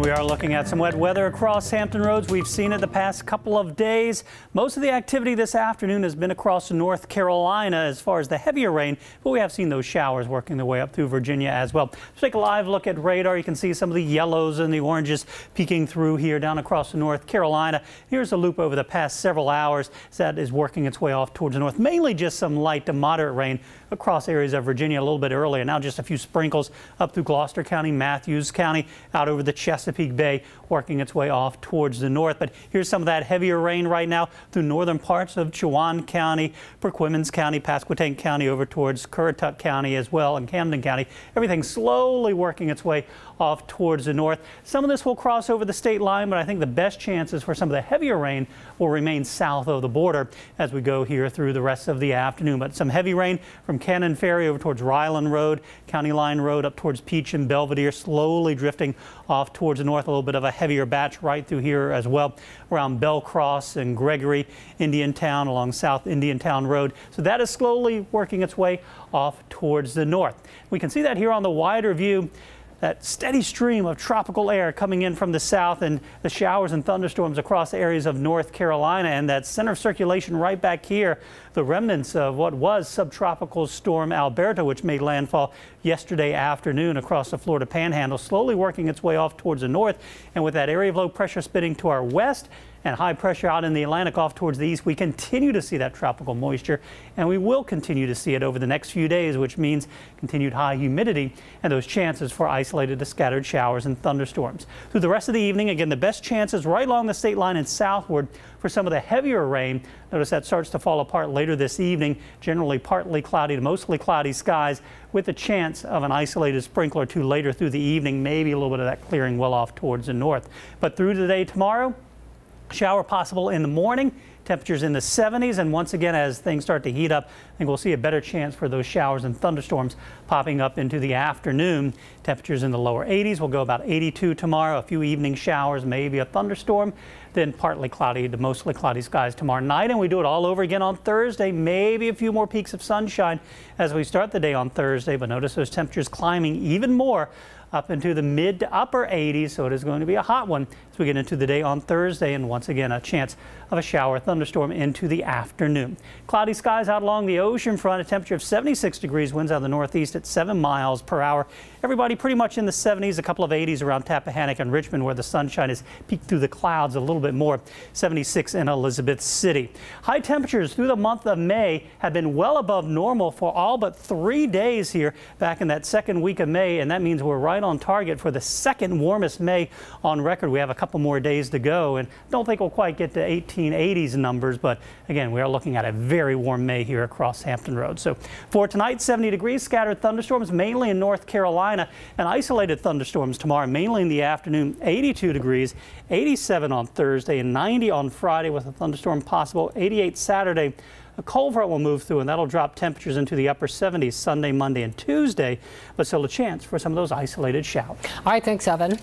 We are looking at some wet weather across Hampton roads. We've seen it the past couple of days. Most of the activity this afternoon has been across North Carolina as far as the heavier rain, but we have seen those showers working their way up through Virginia as well. Let's take a live look at radar. You can see some of the yellows and the oranges peeking through here down across North Carolina. Here's a loop over the past several hours that is working its way off towards the north. Mainly just some light to moderate rain across areas of Virginia a little bit earlier. Now just a few sprinkles up through Gloucester County, Matthews County, out over the Chesapeake Bay, working its way off towards the north. But here's some of that heavier rain right now through northern parts of Chowan County, Perquimans County, Pasquotank County, over towards Currituck County as well, and Camden County. Everything slowly working its way off towards the north. Some of this will cross over the state line, but I think the best chances for some of the heavier rain will remain south of the border as we go here through the rest of the afternoon. But some heavy rain from Cannon Ferry over towards Ryland Road, County Line Road up towards Peach and Belvedere, slowly drifting off towards the north. A little bit of a heavier batch right through here as well around Bell Cross and Gregory, Indiantown, along South Indiantown Road. So that is slowly working its way off towards the north. We can see that here on the wider view. That steady stream of tropical air coming in from the south and the showers and thunderstorms across areas of North Carolina, and that center of circulation right back here, the remnants of what was subtropical storm Alberto, which made landfall yesterday afternoon across the Florida Panhandle, slowly working its way off towards the north. And with that area of low pressure spinning to our west and high pressure out in the Atlantic off towards the east, we continue to see that tropical moisture, and we will continue to see it over the next few days, which means continued high humidity and those chances for isolated to scattered showers and thunderstorms. Through the rest of the evening, again, the best chances right along the state line and southward for some of the heavier rain. Notice that starts to fall apart later this evening. Generally partly cloudy to mostly cloudy skies with a chance of an isolated sprinkle or two later through the evening, maybe a little bit of that clearing well off towards the north. But through today, tomorrow, shower possible in the morning, temperatures in the 70s, and once again as things start to heat up, I think we'll see a better chance for those showers and thunderstorms popping up into the afternoon. Temperatures in the lower 80s. We'll go about 82 tomorrow, a few evening showers, maybe a thunderstorm, then partly cloudy to mostly cloudy skies tomorrow night, and we do it all over again on Thursday. Maybe a few more peaks of sunshine as we start the day on Thursday, but notice those temperatures climbing even more up into the mid to upper 80s, so it is going to be a hot one as we get into the day on Thursday, and once again a chance of a shower thunderstorm into the afternoon. Cloudy skies out along the ocean front, a temperature of 76 degrees, winds out of the northeast at 7 miles per hour. Everybody pretty much in the 70s, a couple of 80s around Tappahannock and Richmond where the sunshine has peeked through the clouds a little bit more. 76 in Elizabeth City. High temperatures through the month of May have been well above normal for all but 3 days here back in that second week of May, and that means we're right on target for the second warmest May on record. We have a couple more days to go, and don't think we'll quite get to 1880s numbers, but again, we are looking at a very warm May here across Hampton Road. So for tonight, 70 degrees, scattered thunderstorms mainly in North Carolina, and isolated thunderstorms tomorrow, mainly in the afternoon. 82 degrees, 87 on Thursday, and 90 on Friday with a thunderstorm possible. 88 Saturday. A cold front will move through, and that'll drop temperatures into the upper 70s Sunday, Monday, and Tuesday, but still a chance for some of those isolated showers. All right, thanks, Evan.